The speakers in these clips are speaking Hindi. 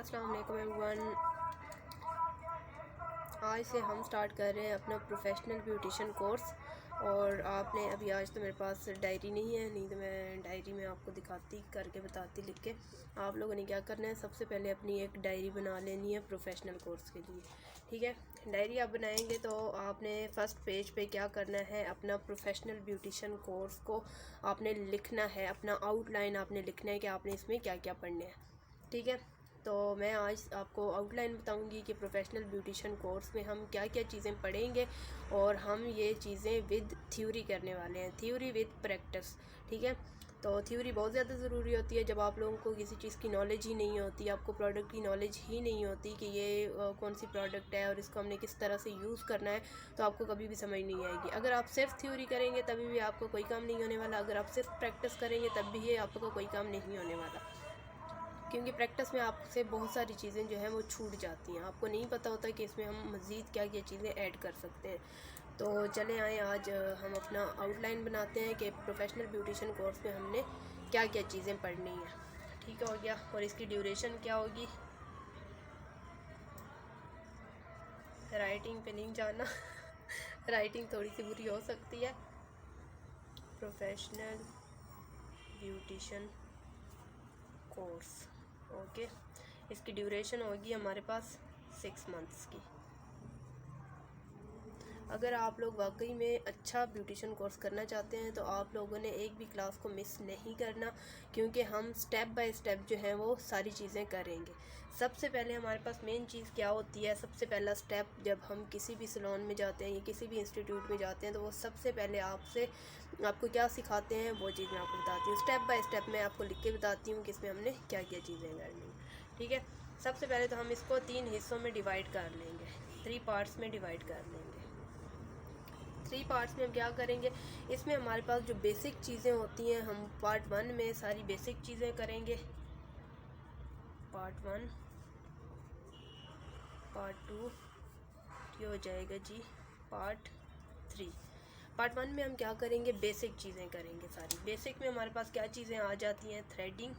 अस्सलाम वालेकुम एवरीवन। आज से हम स्टार्ट कर रहे हैं अपना प्रोफेशनल ब्यूटिशियन कोर्स। और आपने अभी आज तो मेरे पास डायरी नहीं है, नहीं तो मैं डायरी में आपको दिखाती करके बताती लिख के। आप लोगों ने क्या करना है, सबसे पहले अपनी एक डायरी बना लेनी है प्रोफेशनल कोर्स के लिए। ठीक है, डायरी आप बनाएंगे तो आपने फ़र्स्ट पेज पे क्या करना है, अपना प्रोफेशनल ब्यूटिशियन कोर्स को आपने लिखना है, अपना आउटलाइन आपने लिखना है कि आपने इसमें क्या क्या पढ़ना है। ठीक है, तो मैं आज आपको आउटलाइन बताऊंगी कि प्रोफेशनल ब्यूटिशियन कोर्स में हम क्या क्या चीज़ें पढ़ेंगे। और हम ये चीज़ें विद थ्योरी करने वाले हैं, थ्योरी विद प्रैक्टिस। ठीक है, तो थ्योरी बहुत ज़्यादा ज़रूरी होती है। जब आप लोगों को किसी चीज़ की नॉलेज ही नहीं होती, आपको प्रोडक्ट की नॉलेज ही नहीं होती कि ये कौन सी प्रोडक्ट है और इसको हमने किस तरह से यूज़ करना है, तो आपको कभी भी समझ नहीं आएगी। अगर आप सिर्फ थ्योरी करेंगे तभी भी आपको कोई काम नहीं होने वाला, अगर आप सिर्फ प्रैक्टिस करेंगे तब भी ये आपको कोई काम नहीं होने वाला। क्योंकि प्रैक्टिस में आपसे बहुत सारी चीज़ें जो हैं वो छूट जाती हैं, आपको नहीं पता होता कि इसमें हम मज़ीद क्या क्या चीज़ें ऐड कर सकते हैं। तो चले आए, आज हम अपना आउटलाइन बनाते हैं कि प्रोफेशनल ब्यूटिशियन कोर्स में हमने क्या क्या चीज़ें पढ़नी है। ठीक हो गया, और इसकी ड्यूरेशन क्या होगी। राइटिंग पे नहीं जाना राइटिंग थोड़ी सी बुरी हो सकती है। Professional beautician course, okay. इसकी ड्यूरेशन होगी हमारे पास 6 मंथ्स की। अगर आप लोग वाकई में अच्छा ब्यूटिशियन कोर्स करना चाहते हैं तो आप लोगों ने एक भी क्लास को मिस नहीं करना, क्योंकि हम स्टेप बाय स्टेप जो है वो सारी चीज़ें करेंगे। सबसे पहले हमारे पास मेन चीज़ क्या होती है, सबसे पहला स्टेप जब हम किसी भी सैलून में जाते हैं या किसी भी इंस्टीट्यूट में जाते हैं तो वो सबसे पहले आपको क्या सिखाते हैं वो चीज़ मैं आपको बताती हूँ। स्टेप बाय स्टेप मैं आपको लिख के बताती हूँ कि इसमें हमने क्या क्या चीज़ें करनी है। ठीक है, सबसे पहले तो हम इसको 3 हिस्सों में डिवाइड कर लेंगे, 3 पार्ट्स में डिवाइड कर लेंगे। 3 पार्ट्स में हम क्या करेंगे, इसमें हमारे पास जो बेसिक चीज़ें होती हैं हम पार्ट 1 में सारी बेसिक चीज़ें करेंगे। पार्ट 1, पार्ट 2 ये हो जाएगा जी, पार्ट 3। पार्ट 1 में हम क्या करेंगे, बेसिक चीज़ें करेंगे सारी। बेसिक में हमारे पास क्या चीज़ें आ जाती हैं, थ्रेडिंग।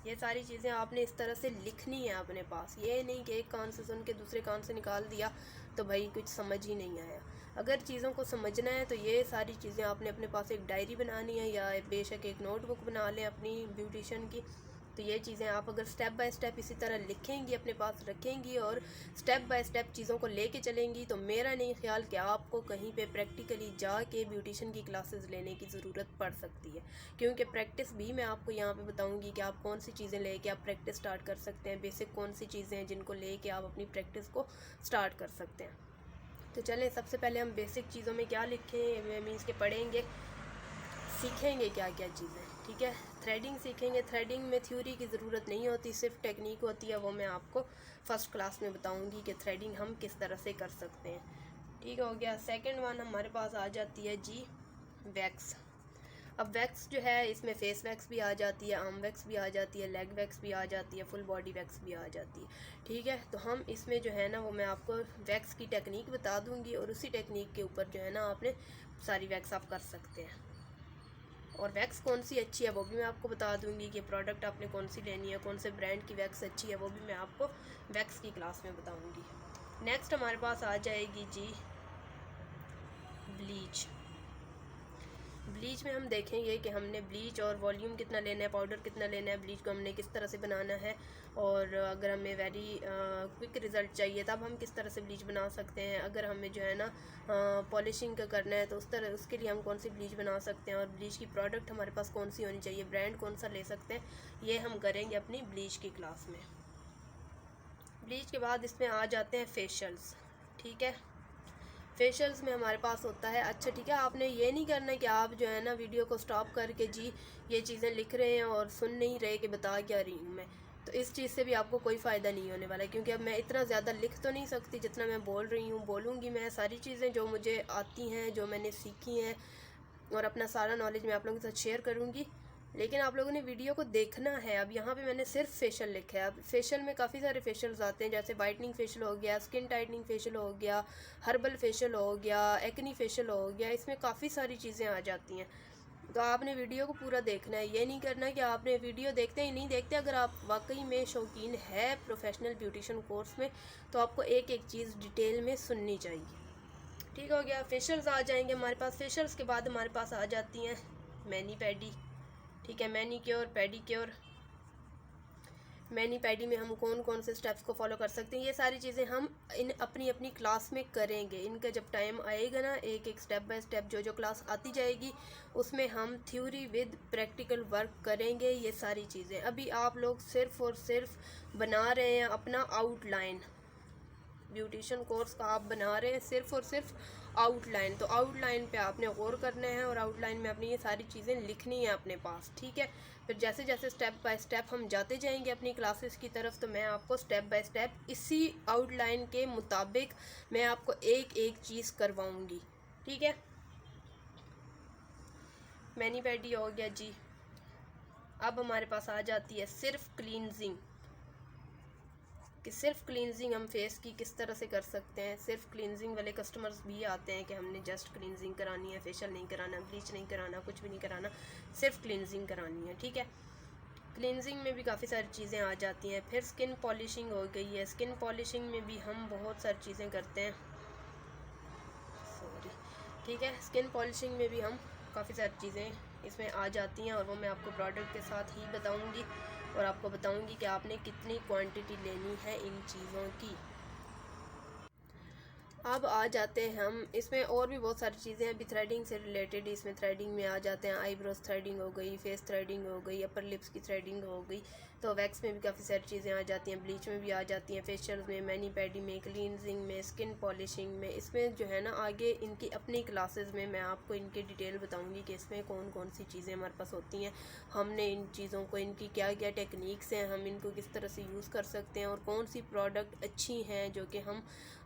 ये सारी चीज़ें आपने इस तरह से लिखनी है अपने पास, ये नहीं कि एक कान से सुन के दूसरे कान से निकाल दिया तो भाई कुछ समझ ही नहीं आया। अगर चीज़ों को समझना है तो ये सारी चीज़ें आपने अपने पास एक डायरी बनानी है या बेशक एक नोटबुक बना लें अपनी ब्यूटिशियन की। तो ये चीज़ें आप अगर स्टेप बाय स्टेप इसी तरह लिखेंगी, अपने पास रखेंगी और स्टेप बाय स्टेप चीज़ों को लेके चलेंगी, तो मेरा नहीं ख्याल कि आपको कहीं पे प्रैक्टिकली जाके ब्यूटिशियन की क्लासेस लेने की ज़रूरत पड़ सकती है। क्योंकि प्रैक्टिस भी मैं आपको यहाँ पे बताऊँगी कि आप कौन सी चीज़ें लेके आप प्रैक्टिस स्टार्ट कर सकते हैं, बेसिक कौन सी चीज़ें हैं जिनको लेके आप अपनी प्रैक्टिस को स्टार्ट कर सकते हैं। तो चलें, सबसे पहले हम बेसिक चीज़ों में क्या लिखें, मीन्स के पढ़ेंगे, सीखेंगे क्या क्या चीज़ें। ठीक है, थ्रेडिंग सीखेंगे। थ्रेडिंग में थ्योरी की ज़रूरत नहीं होती, सिर्फ टेक्निक होती है, वो मैं आपको फ़र्स्ट क्लास में बताऊंगी कि थ्रेडिंग हम किस तरह से कर सकते हैं। ठीक हो गया। सेकंड वन हमारे पास आ जाती है जी वैक्स। अब वैक्स जो है, इसमें फेस वैक्स भी आ जाती है, आर्म वैक्स भी आ जाती है, लेग वैक्स भी आ जाती है, फुल बॉडी वैक्स भी आ जाती है। ठीक है, तो हम इसमें जो है ना वो मैं आपको वैक्स की टेक्निक बता दूंगी और उसी टेक्निक के ऊपर जो है ना आपने सारी वैक्स आप कर सकते हैं। और वैक्स कौन सी अच्छी है वो भी मैं आपको बता दूंगी कि प्रोडक्ट आपने कौन सी लेनी है, कौन से ब्रांड की वैक्स अच्छी है, वो भी मैं आपको वैक्स की क्लास में बताऊंगी। नेक्स्ट हमारे पास आ जाएगी जी ब्लीच। ब्लीच में हम देखेंगे कि हमने ब्लीच और वॉल्यूम कितना लेना है, पाउडर कितना लेना है, ब्लीच को हमने किस तरह से बनाना है, और अगर हमें वेरी क्विक रिज़ल्ट चाहिए तब हम किस तरह से ब्लीच बना सकते हैं। अगर हमें जो है ना पॉलिशिंग का करना है तो उसके लिए हम कौन सी ब्लीच बना सकते हैं, और ब्लीच की प्रोडक्ट हमारे पास कौन सी होनी चाहिए, ब्रांड कौन सा ले सकते हैं, ये हम करेंगे अपनी ब्लीच की क्लास में। ब्लीच के बाद इसमें आ जाते हैं फेशियल्स। ठीक है, फेशियल्स में हमारे पास होता है, अच्छा ठीक है, आपने ये नहीं करना कि आप जो है ना वीडियो को स्टॉप करके जी ये चीज़ें लिख रहे हैं और सुन नहीं रहे कि बता क्या रही हूँ मैं, तो इस चीज़ से भी आपको कोई फ़ायदा नहीं होने वाला है। क्योंकि अब मैं इतना ज़्यादा लिख तो नहीं सकती जितना मैं बोल रही हूँ। बोलूँगी मैं सारी चीज़ें जो मुझे आती हैं, जो मैंने सीखी हैं, और अपना सारा नॉलेज मैं आप लोगों के साथ शेयर करूँगी, लेकिन आप लोगों ने वीडियो को देखना है। अब यहाँ पे मैंने सिर्फ फेशियल लिखा है। अब फेशियल में काफ़ी सारे फेशियल्स आते हैं, जैसे वाइटनिंग फेशियल हो गया, स्किन टाइटनिंग फेशियल हो गया, हर्बल फेशियल हो गया, एक्नी फेशियल हो गया, इसमें काफ़ी सारी चीज़ें आ जाती हैं। तो आपने वीडियो को पूरा देखना है। ये नहीं करना कि आपने वीडियो देखते ही नहीं देखते। अगर आप वाकई में शौकीन है प्रोफेशनल ब्यूटिशियन कोर्स में, तो आपको एक एक चीज़ डिटेल में सुननी चाहिए। ठीक हो गया। फेशियल्स आ जाएंगे हमारे पास। फेशियल्स के बाद हमारे पास आ जाती हैं मैनी पैडी। ठीक है, मैनीक्योर, पेडीक्योर। मैनी पैडी में हम कौन कौन से स्टेप्स को फॉलो कर सकते हैं, ये सारी चीज़ें हम अपनी अपनी क्लास में करेंगे। इनका जब टाइम आएगा ना, एक एक स्टेप बाय स्टेप जो जो क्लास आती जाएगी उसमें हम थ्योरी विद प्रैक्टिकल वर्क करेंगे। ये सारी चीज़ें अभी आप लोग सिर्फ और सिर्फ बना रहे हैं अपना आउटलाइन। ब्यूटिशियन कोर्स का आप बना रहे हैं सिर्फ और सिर्फ आउटलाइन। तो आउटलाइन पे आपने गौर करना है और आउटलाइन में अपनी ये सारी चीज़ें लिखनी है अपने पास। ठीक है, फिर जैसे जैसे स्टेप बाय स्टेप हम जाते जाएंगे अपनी क्लासेस की तरफ, तो मैं आपको स्टेप बाय स्टेप इसी आउटलाइन के मुताबिक मैं आपको एक एक चीज़ करवाऊँगी। ठीक है, मैनी पैडी हो गया जी। अब हमारे पास आ जाती है सिर्फ क्लींजिंग, कि सिर्फ क्लींजिंग हम फेस की किस तरह से कर सकते हैं। सिर्फ क्लींजिंग वाले कस्टमर्स भी आते हैं कि हमने जस्ट क्लींजिंग करानी है, फेशियल नहीं कराना, ब्लीच नहीं कराना, कुछ भी नहीं कराना, सिर्फ क्लींजिंग करानी है। ठीक है, क्लींजिंग में भी काफ़ी सारी चीज़ें आ जाती हैं। फिर स्किन पॉलिशिंग हो गई है। स्किन पॉलिशिंग में भी हम बहुत सारी चीज़ें करते हैं। सॉरी, ठीक है, स्किन पॉलिशिंग में भी हम काफ़ी सारी चीज़ें इसमें आ जाती हैं और वो मैं आपको प्रोडक्ट के साथ ही बताऊंगी और आपको बताऊंगी कि आपने कितनी क्वांटिटी लेनी है इन चीज़ों की। अब आ जाते हैं हम इसमें और भी बहुत सारी चीज़ें हैं अभी थ्रेडिंग से रिलेटेड। इसमें थ्रेडिंग में आ जाते हैं आईब्रोज थ्रेडिंग हो गई, फेस थ्रेडिंग हो गई, अपर लिप्स की थ्रेडिंग हो गई। तो वैक्स में भी काफ़ी सारी चीज़ें आ जाती हैं, ब्लीच में भी आ जाती हैं, फेशियल में, मैनी पैडी में, क्लींजिंग में, स्किन पॉलिशिंग में। इसमें जो है ना आगे इनकी अपनी क्लासेस में मैं आपको इनके डिटेल बताऊँगी कि इसमें कौन कौन सी चीज़ें हमारे पास होती हैं, हमने इन चीज़ों को, इनकी क्या क्या टेक्निक्स हैं, हम इनको किस तरह से यूज़ कर सकते हैं और कौन सी प्रोडक्ट अच्छी हैं जो कि हम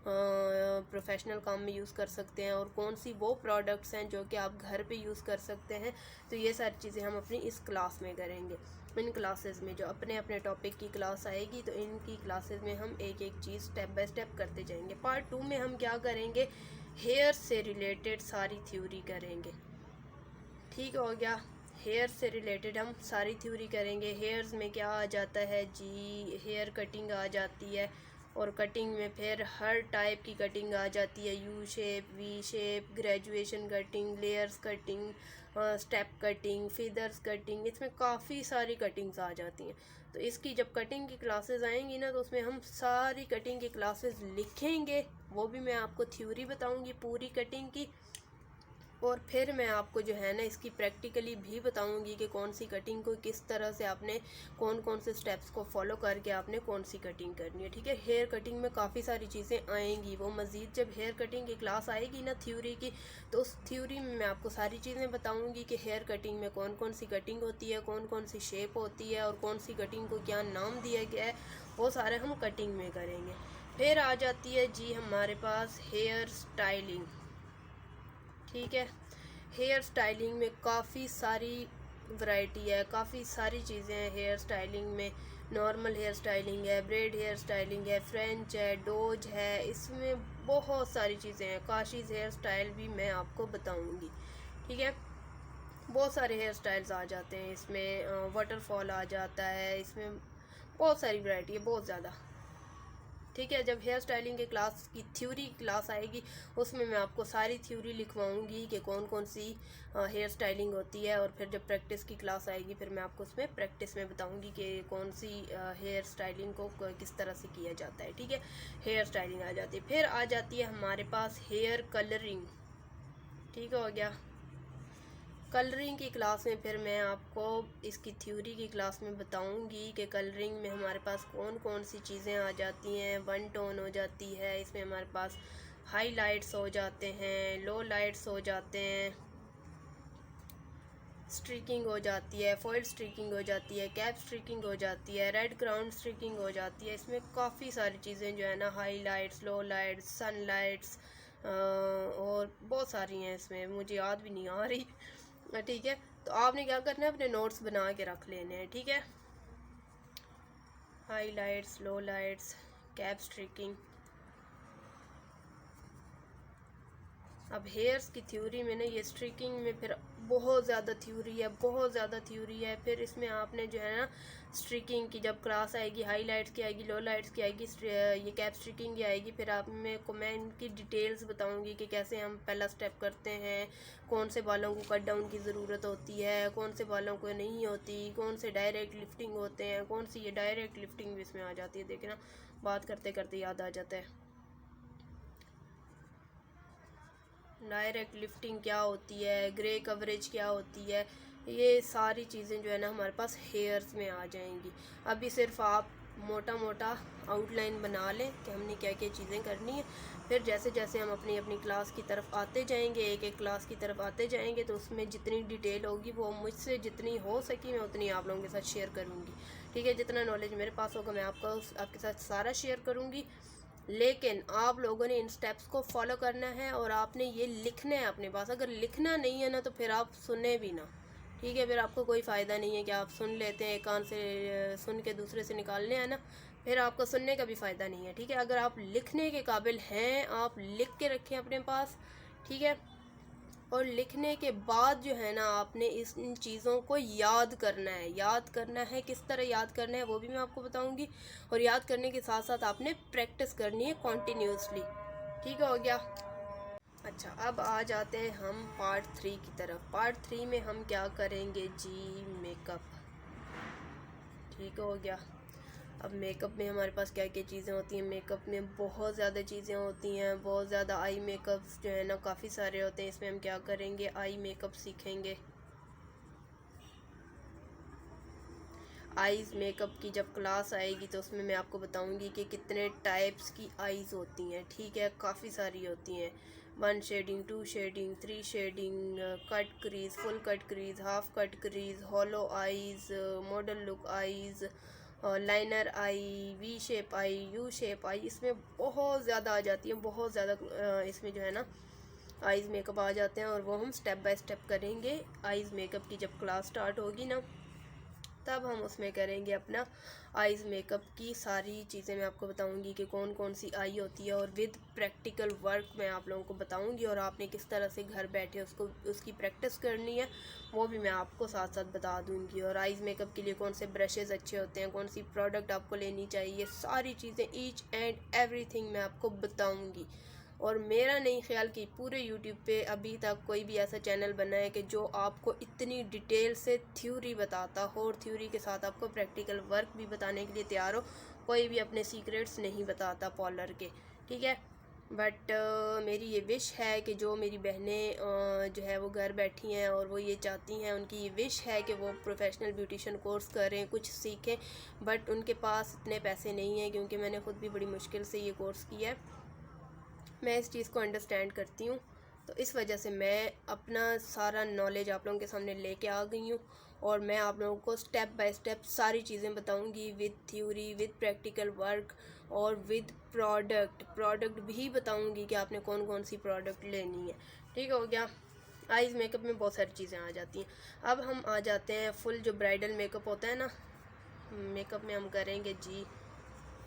प्रोफेशनल काम में यूज़ कर सकते हैं और कौन सी वो प्रोडक्ट्स हैं जो कि आप घर पे यूज़ कर सकते हैं। तो ये सारी चीज़ें हम अपनी इस क्लास में करेंगे। इन क्लासेस में जो अपने अपने टॉपिक की क्लास आएगी तो इनकी क्लासेस में हम एक एक चीज़ स्टेप बाय स्टेप करते जाएंगे। पार्ट 2 में हम क्या करेंगे, हेयर से रिलेटेड सारी थ्योरी करेंगे। ठीक हो गया, हेयर से रिलेटेड हम सारी थ्योरी करेंगे। हेयर्स में क्या आ जाता है जी, हेयर कटिंग आ जाती है और कटिंग में फिर हर टाइप की कटिंग आ जाती है, U shape, V shape, graduation cutting, layers cutting, step cutting, feathers cutting. इसमें काफ़ी सारी कटिंग्स आ जाती हैं। तो इसकी जब कटिंग की क्लासेस आएंगी ना तो उसमें हम सारी कटिंग की क्लासेस लिखेंगे, वो भी मैं आपको थ्योरी बताऊंगी पूरी कटिंग की। और फिर मैं आपको जो है ना इसकी प्रैक्टिकली भी बताऊंगी कि कौन सी कटिंग को किस तरह से आपने कौन कौन से स्टेप्स को फॉलो करके आपने कौन सी कटिंग करनी है। ठीक है, हेयर कटिंग में काफ़ी सारी चीज़ें आएंगी, वो मज़ीद जब हेयर कटिंग की क्लास आएगी ना थ्योरी की, तो उस थ्योरी में मैं आपको सारी चीज़ें बताऊँगी कि हेयर कटिंग में कौन कौन सी कटिंग होती है, कौन कौन सी शेप होती है और कौन सी कटिंग को क्या नाम दिया गया है, वो सारे हम कटिंग में करेंगे। फिर आ जाती है जी हमारे पास हेयर स्टाइलिंग। ठीक है, हेयर स्टाइलिंग में काफ़ी सारी वैरायटी है, काफ़ी सारी चीज़ें हैं हेयर स्टाइलिंग में। नॉर्मल हेयर स्टाइलिंग है, ब्रेड हेयर स्टाइलिंग है, फ्रेंच है, डोज है, इसमें बहुत सारी चीज़ें हैं। काशीज़ हेयर स्टाइल भी मैं आपको बताऊंगी। ठीक है, बहुत सारे हेयर स्टाइल्स आ जाते हैं इसमें, वाटरफॉल आ जाता है, इसमें बहुत सारी वैरायटी है, बहुत ज़्यादा। ठीक है, जब हेयर स्टाइलिंग के क्लास की थ्योरी क्लास आएगी उसमें मैं आपको सारी थ्योरी लिखवाऊंगी कि कौन कौन सी हेयर स्टाइलिंग होती है। और फिर जब प्रैक्टिस की क्लास आएगी फिर मैं आपको उसमें प्रैक्टिस में बताऊंगी कि कौन सी हेयर स्टाइलिंग को किस तरह से किया जाता है। ठीक है, हेयर स्टाइलिंग आ जाती है। फिर आ जाती है हमारे पास हेयर कलरिंग। ठीक हो गया, कलरिंग की क्लास में फिर मैं आपको इसकी थ्योरी की क्लास में बताऊंगी कि कलरिंग में हमारे पास कौन कौन सी चीज़ें आ जाती हैं। वन टोन हो जाती है, इसमें हमारे पास हाईलाइट्स हो जाते हैं, लो लाइट्स हो जाते हैं, स्ट्रीकिंग हो जाती है, फॉइल स्ट्रीकिंग हो जाती है, कैप स्ट्रीकिंग हो जाती है, रेड ग्राउंड स्ट्रीकिंग हो जाती है। इसमें काफ़ी सारी चीज़ें जो है ना, हाईलाइट्स, लो लाइट्स, सनलाइट्स और बहुत सारी हैं, इसमें मुझे याद भी नहीं आ रही। ठीक है, तो आपने क्या करना है, अपने नोट्स बना के रख लेने हैं। ठीक है, हाईलाइट्स, लो लाइट्स, कैप स्ट्रीकिंग, अब हेयर्स की थ्योरी में ना ये स्ट्रिकिंग में फिर बहुत ज़्यादा थ्योरी है, बहुत ज़्यादा थ्योरी है। फिर इसमें आपने जो है ना स्ट्रिकिंग की जब क्लास आएगी, हाईलाइट्स की आएगी, लो लाइट्स की आएगी, ये कैप स्ट्रिकिंग की आएगी, फिर आप मैं इनकी डिटेल्स बताऊंगी कि कैसे हम पहला स्टेप करते हैं, कौन से बालों को कट डाउन की ज़रूरत होती है, कौन से बालों को नहीं होती, कौन से डायरेक्ट लिफ्टिंग होते हैं, कौन सी ये डायरेक्ट लिफ्टिंग भी इसमें आ जाती है। देखना बात करते करते याद आ जाता है। डायरेक्ट लिफ्टिंग क्या होती है, ग्रे कवरेज क्या होती है, ये सारी चीज़ें जो है ना हमारे पास हेयर्स में आ जाएंगी। अभी सिर्फ आप मोटा मोटा आउटलाइन बना लें कि हमने क्या क्या चीज़ें करनी है। फिर जैसे जैसे हम अपनी अपनी क्लास की तरफ आते जाएंगे, एक एक क्लास की तरफ आते जाएंगे, तो उसमें जितनी डिटेल होगी वो मुझसे जितनी हो सकी मैं उतनी आप लोगों के साथ शेयर करूँगी। ठीक है, जितना नॉलेज मेरे पास होगा मैं आपके साथ सारा शेयर करूँगी। लेकिन आप लोगों ने इन स्टेप्स को फॉलो करना है और आपने ये लिखना है अपने पास। अगर लिखना नहीं है ना तो फिर आप सुने भी ना। ठीक है, फिर आपको कोई फ़ायदा नहीं है कि आप सुन लेते हैं, एक कान से सुन के दूसरे से निकालने हैं ना, फिर आपको सुनने का भी फ़ायदा नहीं है। ठीक है, अगर आप लिखने के काबिल हैं, आप लिख के रखें अपने पास। ठीक है, और लिखने के बाद जो है ना आपने इन चीज़ों को याद करना है। याद करना है, किस तरह याद करना है वो भी मैं आपको बताऊंगी। और याद करने के साथ साथ आपने प्रैक्टिस करनी है कॉन्टीन्यूसली। ठीक है, हो गया। अच्छा, अब आ जाते हैं हम पार्ट 3 की तरफ। पार्ट 3 में हम क्या करेंगे जी, मेकअप। ठीक हो गया। अब मेकअप में हमारे पास क्या क्या चीज़ें होती हैं। मेकअप में बहुत ज़्यादा चीज़ें होती हैं, बहुत ज़्यादा। आई मेकअप्स जो है ना काफ़ी सारे होते हैं। इसमें हम क्या करेंगे, आई मेकअप सीखेंगे। आईज़ मेकअप की जब क्लास आएगी तो उसमें मैं आपको बताऊंगी कि कितने टाइप्स की आईज़ होती हैं। ठीक है, काफ़ी सारी होती हैं। 1 shading, 2 shading, 3 shading, cut crease, full cut crease, half cut crease, hollow eyes, model look eyes, liner eye, V shape eye, U shape eye. इसमें बहुत ज़्यादा आ जाती है, बहुत ज़्यादा इसमें जो है ना आईज़ मेकअप आ जाते हैं। और वो हम स्टेप बाय स्टेप करेंगे। आईज़ मेकअप की जब क्लास स्टार्ट होगी ना तब हम उसमें करेंगे अपना आईज़ मेकअप की सारी चीज़ें मैं आपको बताऊंगी कि कौन कौन सी आई होती है, और विद प्रैक्टिकल वर्क मैं आप लोगों को बताऊंगी। और आपने किस तरह से घर बैठे उसकी प्रैक्टिस करनी है वो भी मैं आपको साथ साथ बता दूंगी। और आईज़ मेकअप के लिए कौन से ब्रशेज़ अच्छे होते हैं, कौन सी प्रोडक्ट आपको लेनी चाहिए, सारी चीज़ें ईच एंड एवरीथिंग मैं आपको बताऊँगी। और मेरा नहीं ख्याल कि पूरे यूट्यूब पे अभी तक कोई भी ऐसा चैनल बना है कि जो आपको इतनी डिटेल से थ्योरी बताता हो और थ्योरी के साथ आपको प्रैक्टिकल वर्क भी बताने के लिए तैयार हो। कोई भी अपने सीक्रेट्स नहीं बताता पार्लर के। ठीक है, बट मेरी ये विश है कि जो मेरी बहनें जो है वो घर बैठी हैं और वो ये चाहती हैं, उनकी ये विश है कि वो प्रोफेशनल ब्यूटिशियन कोर्स करें, कुछ सीखें, बट उनके पास इतने पैसे नहीं हैं। क्योंकि मैंने ख़ुद भी बड़ी मुश्किल से ये कोर्स किया है, मैं इस चीज़ को अंडरस्टैंड करती हूँ। तो इस वजह से मैं अपना सारा नॉलेज आप लोगों के सामने लेके आ गई हूँ। और मैं आप लोगों को स्टेप बाय स्टेप सारी चीज़ें बताऊँगी, with theory, with practical work और विद प्रोडक्ट भी बताऊँगी कि आपने कौन कौन सी प्रोडक्ट लेनी है। ठीक हो गया। आईज़ मेकअप में बहुत सारी चीज़ें आ जाती हैं। अब हम आ जाते हैं फुल जो ब्राइडल मेकअप होता है ना, मेकअप में हम करेंगे जी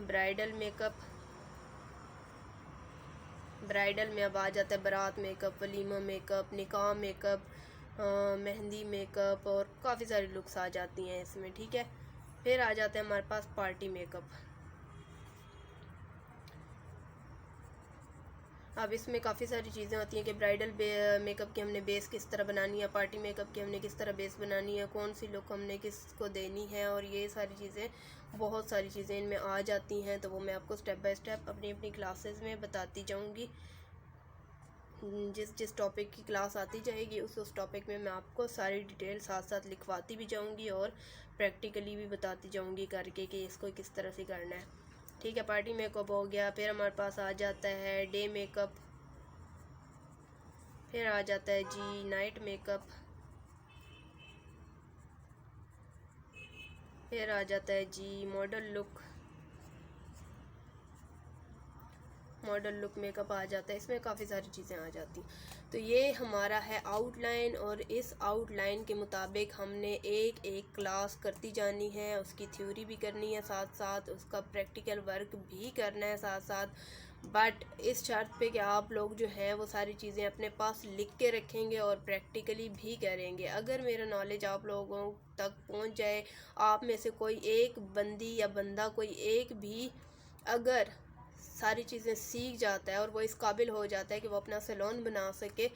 ब्राइडल मेकअप। ब्राइडल में अब आ जाता है बारात मेकअप, वलीमा मेकअप, निकाह मेकअप, मेहंदी मेकअप, और काफ़ी सारी लुक्स आ जाती हैं इसमें। ठीक है, फिर आ जाता है हमारे पास पार्टी मेकअप। अब इसमें काफ़ी सारी चीज़ें होती हैं कि ब्राइडल मेकअप की हमने बेस किस तरह बनानी है, पार्टी मेकअप की हमने किस तरह बेस बनानी है, कौन सी लुक हमने किसको देनी है, और ये सारी चीज़ें, बहुत सारी चीज़ें इनमें आ जाती हैं। तो वो मैं आपको स्टेप बाय स्टेप अपनी अपनी क्लासेस में बताती जाऊँगी। जिस जिस टॉपिक की क्लास आती जाएगी उस टॉपिक में मैं आपको सारी डिटेल साथ साथ लिखवाती भी जाऊंगी और प्रैक्टिकली भी बताती जाऊंगी करके कि इसको किस तरह से करना है। ठीक है, पार्टी मेकअप हो गया। फिर हमारे पास आ जाता है डे मेकअप, फिर आ जाता है जी नाइट मेकअप, फिर आ जाता है जी मॉडल लुक मेकअप आ जाता है। इसमें काफ़ी सारी चीज़ें आ जाती हैं। तो ये हमारा है आउटलाइन, और इस आउटलाइन के मुताबिक हमने एक एक क्लास करती जानी है, उसकी थ्योरी भी करनी है, साथ साथ उसका प्रैक्टिकल वर्क भी करना है साथ साथ। बट इस शर्त पे कि आप लोग जो है वो सारी चीज़ें अपने पास लिख के रखेंगे और प्रैक्टिकली भी करेंगे। अगर मेरा नॉलेज आप लोगों तक पहुंच जाए, आप में से कोई एक बंदी या बंदा कोई एक भी अगर सारी चीज़ें सीख जाता है और वो इस काबिल हो जाता है कि वो अपना सैलून बना सके,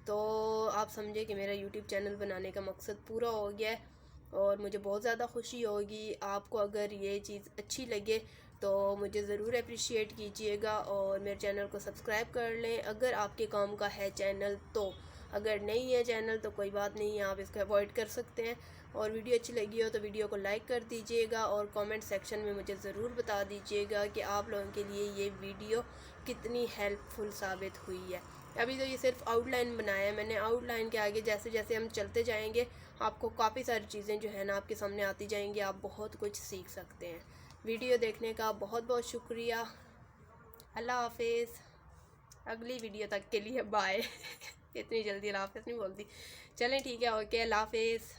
तो आप समझे कि मेरा यूट्यूब चैनल बनाने का मकसद पूरा हो गया है। और मुझे बहुत ज़्यादा खुशी होगी। आपको अगर ये चीज़ अच्छी लगे तो मुझे ज़रूर अप्रिशिएट कीजिएगा और मेरे चैनल को सब्सक्राइब कर लें अगर आपके काम का है चैनल तो। अगर नहीं है चैनल तो कोई बात नहीं है, आप इसको अवॉइड कर सकते हैं। और वीडियो अच्छी लगी हो तो वीडियो को लाइक कर दीजिएगा और कमेंट सेक्शन में मुझे ज़रूर बता दीजिएगा कि आप लोगों के लिए ये वीडियो कितनी हेल्पफुल साबित हुई है। अभी तो ये सिर्फ आउटलाइन बनाया है मैंने। आउटलाइन के आगे जैसे जैसे हम चलते जाएंगे आपको काफ़ी सारी चीज़ें जो है ना आपके सामने आती जाएंगी, आप बहुत कुछ सीख सकते हैं। वीडियो देखने का बहुत बहुत शुक्रिया। अल्लाह हाफिज़। अगली वीडियो तक के लिए बाय। इतनी जल्दी अल्लाह हाफिज़ नहीं बोलती। चलें ठीक है, ओके, अल्लाह हाफिज़।